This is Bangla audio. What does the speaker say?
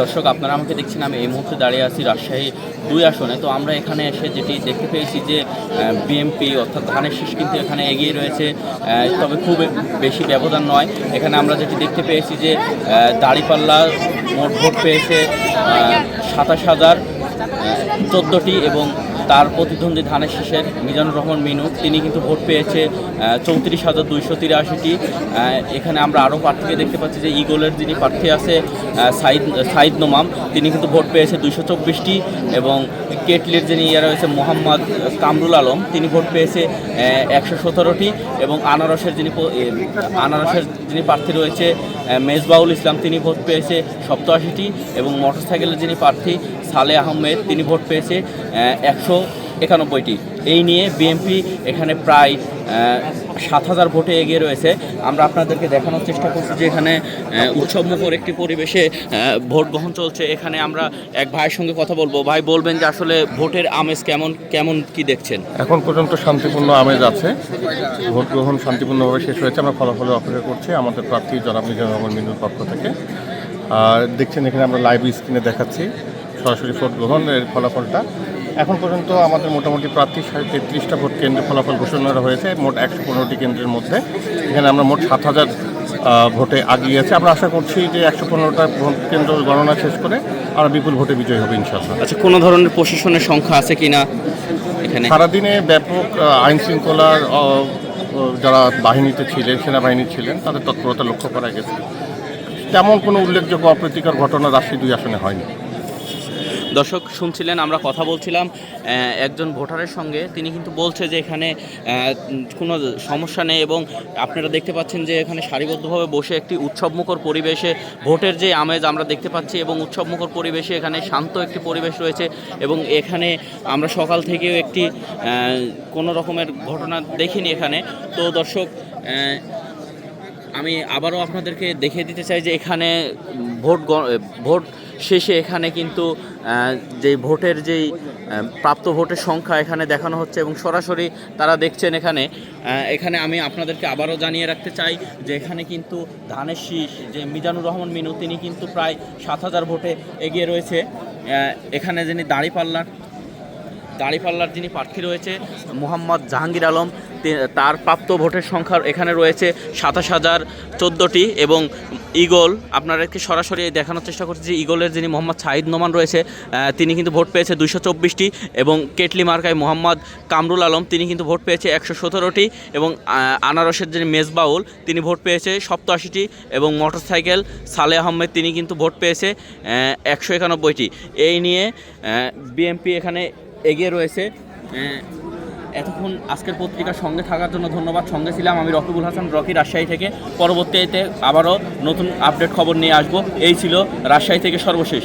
দর্শক, আপনারা আমাকে দেখছেন, আমি এই মুহূর্তে দাঁড়িয়ে আছি রাজশাহী 2 আসনে। তো আমরা এখানে এসে যেটি দেখতে পেয়েছি যে বিএমপি অর্থাৎ ধানের শীষ কিন্তু এখানে এগিয়ে রয়েছে, তবে খুব বেশি ব্যবধান নয়। এখানে আমরা যেটি দেখতে পেয়েছি যে দাঁড়িপাল্লা মোট ভোট পেয়েছে 27,014টি এবং তার প্রতিদ্বন্দ্বী ধানের শীষের মিজানুর রহমান মিনু তিনি কিন্তু ভোট পেয়েছে 34,283টি। এখানে আমরা আরও প্রার্থীকে দেখতে পাচ্ছি যে ইগলের যিনি প্রার্থী আছে সাইদ নোমাম, তিনি কিন্তু ভোট পেয়েছে 224টি এবং কেটলির যিনি রয়েছে মোহাম্মদ কামরুল আলম, তিনি ভোট পেয়েছে 117টি এবং আনারসের যিনি প্রার্থী রয়েছে মেজবাউল ইসলাম, তিনি ভোট পেয়েছে 87টি এবং মোটরসাইকেলের যিনি প্রার্থী সালে আহমেদ, তিনি ভোট পেয়েছে 191টি। এই নিয়ে বিএনপি এখানে প্রায় 7,000 ভোটে এগিয়ে রয়েছে। আমরা আপনাদেরকে দেখানোর চেষ্টা করছি যে এখানে উৎসবমুখর একটি পরিবেশে ভোট গ্রহণ চলছে। এখানে আমরা এক ভাইয়ের সঙ্গে কথা বলবো। ভাই, বলবেন যে আসলে ভোটের আমেজ কেমন কি দেখছেন? এখন পর্যন্ত শান্তিপূর্ণ আমেজ আছে, ভোট গ্রহণ শান্তিপূর্ণভাবে শেষ হয়েছে। আমরা ফলাফলের অপেক্ষা করছি আমাদের প্রার্থী জনাব মিজানুর রহমান মিনুর পক্ষ থেকে। আর দেখছেন এখানে আমরা লাইভ স্ক্রিনে দেখাচ্ছি সরাসরি ভোট গ্রহণের ফলাফলটা। এখন পর্যন্ত আমাদের মোটামুটি প্রার্থী 33টা ভোট কেন্দ্রের ফলাফল ঘোষণা হয়েছে মোট 115টি কেন্দ্রের মধ্যে। এখানে আমরা মোট 7,000 ভোটে এগিয়ে আছে। আমরা আশা করছি যে 115টা ভোট কেন্দ্র গণনা শেষ করে আমরা বিপুল ভোটে বিজয়ী হবে ইনশাআল্লাহ। আচ্ছা, কোনো ধরনের প্রশাসনের সংখ্যা আছে কিনা এখানে? সারাদিনে ব্যাপক আইন শৃঙ্খলার যারা বাহিনীতে ছিলেন, সেনাবাহিনী ছিলেন, তাদের তৎপরতা লক্ষ্য করা গেছে। তেমন কোনো উল্লেখযোগ্য অপ্রীতিকর ঘটনা রাজশাহী 2 আসনে হয়নি। দর্শক, শুনছিলেন আমরা কথা বলছিলাম একজন ভোটারের সঙ্গে। তিনি কিন্তু বলছে যে এখানে কোনো সমস্যা নেই এবং আপনারা দেখতে পাচ্ছেন যে এখানে সারিবদ্ধভাবে বসে একটি উৎসবমুখর পরিবেশে ভোটের যে আমেজ আমরা দেখতে পাচ্ছি এবং উৎসবমুখর পরিবেশে এখানে শান্ত একটি পরিবেশ রয়েছে এবং এখানে আমরা সকাল থেকেও একটি কোনো রকমের ঘটনা দেখিনি এখানে। তো দর্শক, আমি আবারও আপনাদেরকে দেখিয়ে দিতে চাই যে এখানে ভোট শেষে এখানে কিন্তু যে ভোটের যেই প্রাপ্ত ভোটের সংখ্যা এখানে দেখানো হচ্ছে এবং সরাসরি তারা দেখছেন এখানে আমি আপনাদেরকে আবারও জানিয়ে রাখতে চাই যে এখানে কিন্তু ধানের শীষ যে মিজানুর রহমান মিনু, তিনি কিন্তু প্রায় 7,000 ভোটে এগিয়ে রয়েছে। এখানে যিনি দাঁড়িপাল্লার যিনি প্রার্থী রয়েছে মোহাম্মদ জাহাঙ্গীর আলম, তার প্রাপ্ত ভোটের সংখ্যা এখানে রয়েছে 27,014টি এবং ইগল, আপনাদেরকে সরাসরি দেখানোর চেষ্টা করছি যে ইগলের যিনি মোহাম্মদ সাইদ নোমান রয়েছে, তিনি কিন্তু ভোট পেয়েছে 224টি এবং কেটলি মার্কায় মোহাম্মদ কামরুল আলম, তিনি কিন্তু ভোট পেয়েছে 117টি এবং আনারসের যিনি মেজবাউল, তিনি ভোট পেয়েছে 87টি এবং মোটরসাইকেল সালে আহমেদ, তিনি কিন্তু ভোট পেয়েছে 191টি। এই নিয়ে বিএনপি এখানে এগিয়ে রয়েছে। এতক্ষণ আজকের পত্রিকার সঙ্গে থাকার জন্য ধন্যবাদ। সঙ্গে ছিলাম আমি রকিবুল হাসান, রকি, রাজশাহী থেকে। পরবর্তীতে আবারও নতুন আপডেট খবর নিয়ে আসবো। এই ছিল রাজশাহী থেকে সর্বশেষ।